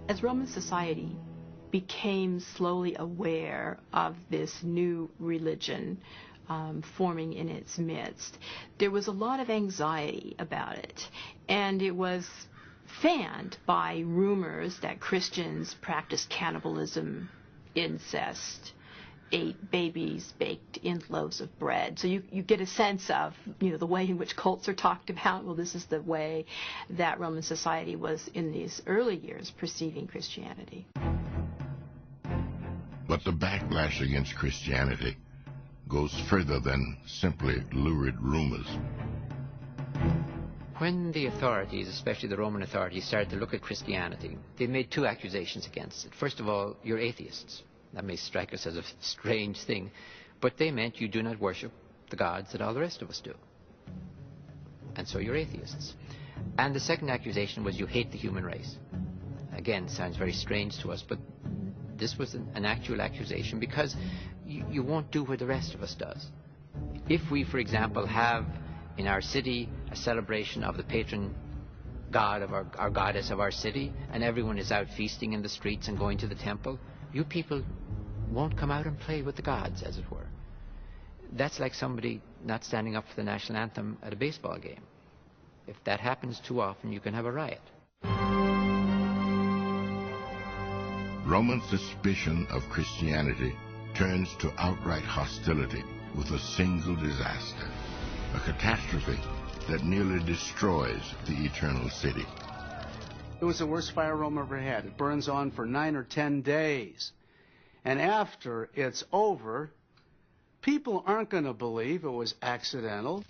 As Roman society became slowly aware of this new religion forming in its midst, there was a lot of anxiety about it, and it was fanned by rumors that Christians practiced cannibalism, incest, ate babies baked in loaves of bread. So you get a sense of, the way in which cults are talked about. Well, this is the way that Roman society was in these early years perceiving Christianity. But the backlash against Christianity goes further than simply lurid rumors. When the authorities, especially the Roman authorities, started to look at Christianity, they made two accusations against it. First of all, you're atheists. That may strike us as a strange thing, but they meant you do not worship the gods that all the rest of us do. And so you're atheists. And the second accusation was you hate the human race. Again, sounds very strange to us, but this was an actual accusation because you won't do what the rest of us does. If we, for example, have in our city a celebration of the patron god of our goddess of our city, and everyone is out feasting in the streets and going to the temple, you people won't come out and play with the gods, as it were. That's like somebody not standing up for the national anthem at a baseball game. If that happens too often, you can have a riot. Roman suspicion of Christianity turns to outright hostility with a single disaster, a catastrophe that nearly destroys the eternal city. It was the worst fire Rome ever had. It burns on for 9 or 10 days. And after it's over, people aren't going to believe it was accidental.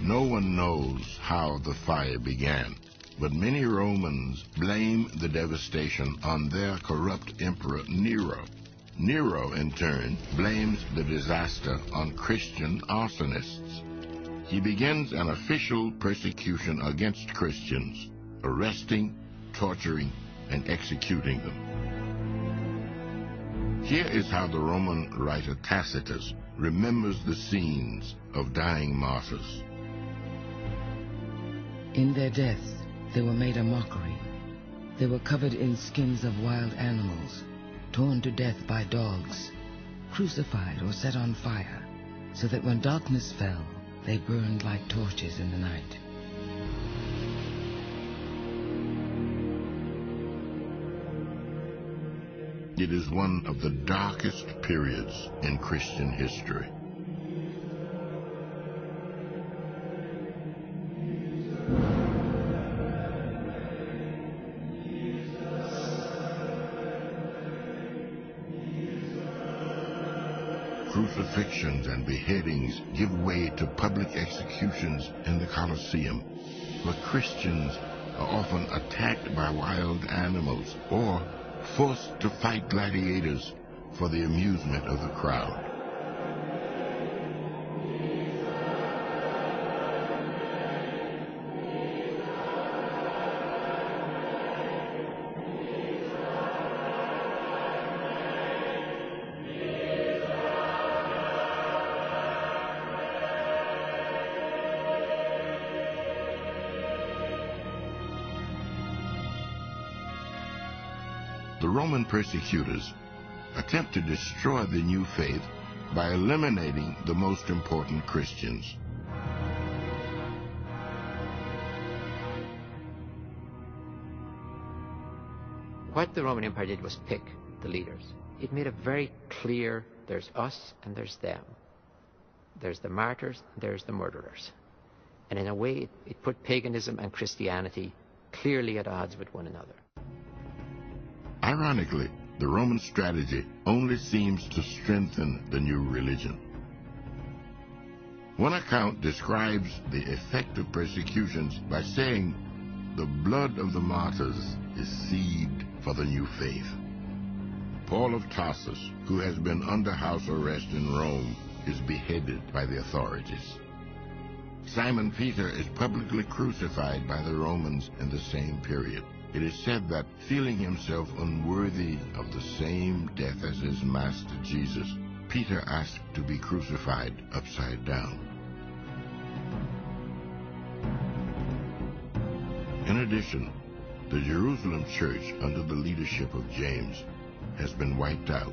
No one knows how the fire began, but many Romans blame the devastation on their corrupt emperor Nero. Nero, in turn, blames the disaster on Christian arsonists. He begins an official persecution against Christians, arresting, torturing, and executing them. Here is how the Roman writer Tacitus remembers the scenes of dying martyrs. In their death, they were made a mockery. They were covered in skins of wild animals, torn to death by dogs, crucified or set on fire, so that when darkness fell, they burned like torches in the night. It is one of the darkest periods in Christian history. Crucifixions and beheadings give way to public executions in the Colosseum, where Christians are often attacked by wild animals or forced to fight gladiators for the amusement of the crowd. The Roman persecutors attempt to destroy the new faith by eliminating the most important Christians. What the Roman Empire did was pick the leaders. It made it very clear there's us and there's them. There's the martyrs and there's the murderers. And in a way, it put paganism and Christianity clearly at odds with one another. Ironically, the Roman strategy only seems to strengthen the new religion. One account describes the effect of persecutions by saying, "The blood of the martyrs is seed for the new faith." Paul of Tarsus, who has been under house arrest in Rome, is beheaded by the authorities. Simon Peter is publicly crucified by the Romans in the same period. It is said that, feeling himself unworthy of the same death as his master Jesus, Peter asked to be crucified upside down. In addition, The Jerusalem church, under the leadership of James, has been wiped out.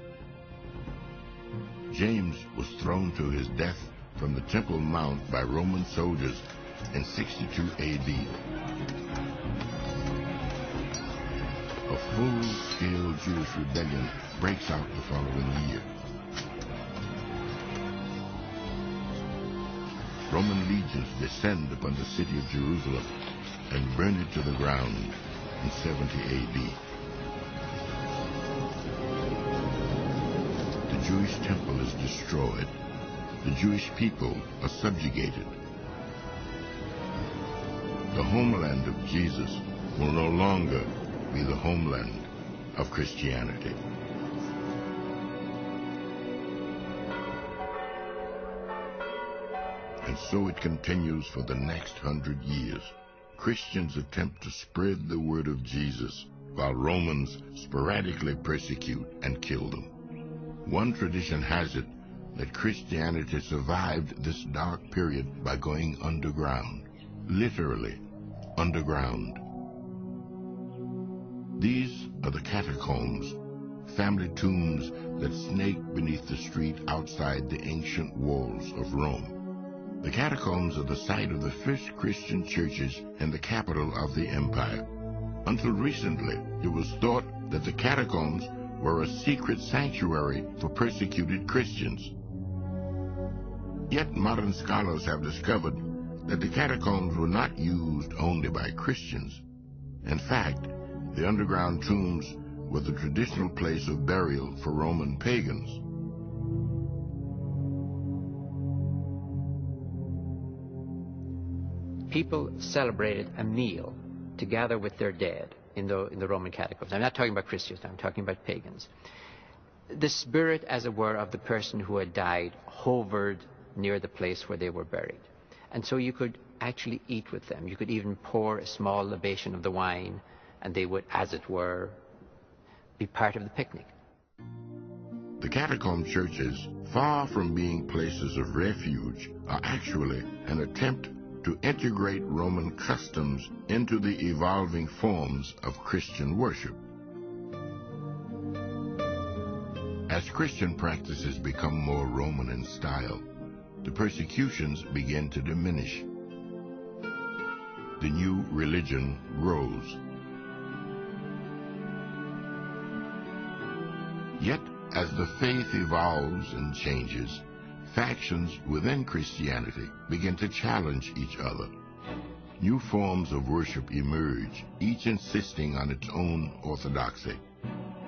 James was thrown to his death from the Temple Mount by Roman soldiers in 62 AD. A full-scale Jewish rebellion breaks out the following year. Roman legions descend upon the city of Jerusalem and burn it to the ground in 70 AD. The Jewish temple is destroyed. The Jewish people are subjugated. The homeland of Jesus will no longer be the homeland of Christianity. And so it continues for the next 100 years. Christians attempt to spread the word of Jesus, while Romans sporadically persecute and kill them. One tradition has it that Christianity survived this dark period by going underground, literally underground. These are the catacombs, family tombs that snake beneath the street outside the ancient walls of Rome. The catacombs are the site of the first Christian churches in the capital of the empire. Until recently, it was thought that the catacombs were a secret sanctuary for persecuted Christians. Yet modern scholars have discovered that the catacombs were not used only by Christians. In fact, the underground tombs were the traditional place of burial for Roman pagans. People celebrated a meal to gather with their dead in the Roman catacombs. I'm not talking about Christians, I'm talking about pagans. The spirit, as it were, of the person who had died hovered near the place where they were buried. And so you could actually eat with them. You could even pour a small libation of the wine, and they would, as it were, be part of the picnic. The catacomb churches, far from being places of refuge, are actually an attempt to integrate Roman customs into the evolving forms of Christian worship. As Christian practices become more Roman in style, the persecutions begin to diminish. The new religion grows. Yet, as the faith evolves and changes, factions within Christianity begin to challenge each other. New forms of worship emerge, each insisting on its own orthodoxy.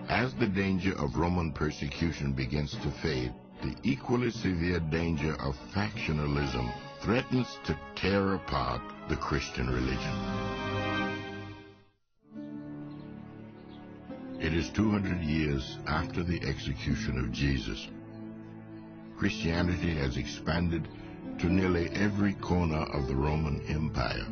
As the danger of Roman persecution begins to fade, the equally severe danger of factionalism threatens to tear apart the Christian religion. It is 200 years after the execution of Jesus. Christianity has expanded to nearly every corner of the Roman Empire.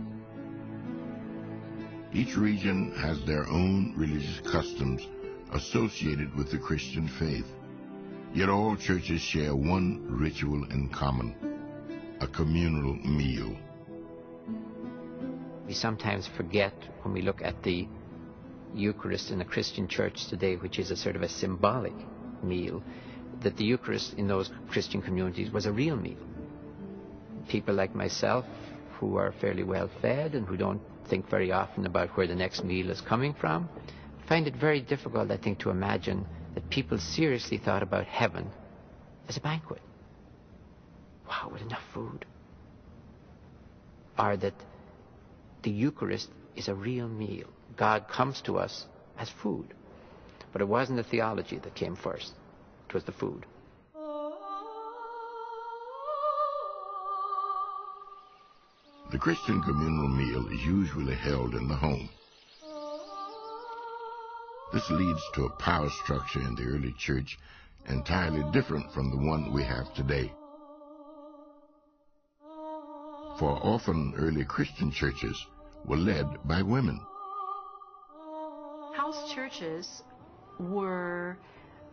Each region has their own religious customs associated with the Christian faith. Yet all churches share one ritual in common, a communal meal. We sometimes forget when we look at the Eucharist in a Christian church today, which is a sort of a symbolic meal, that the Eucharist in those Christian communities was a real meal. People like myself, who are fairly well fed and who don't think very often about where the next meal is coming from, find it very difficult, I think, to imagine that people seriously thought about heaven as a banquet. Wow, with enough food. Or that the Eucharist is a real meal. God comes to us as food. But it wasn't the theology that came first. It was the food. The Christian communal meal is usually held in the home. This leads to a power structure in the early church entirely different from the one we have today. For often early Christian churches were led by women. House churches were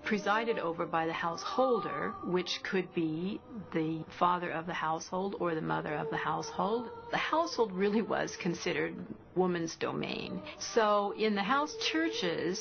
presided over by the householder, which could be the father of the household or the mother of the household. The household really was considered woman's domain. So in the house churches,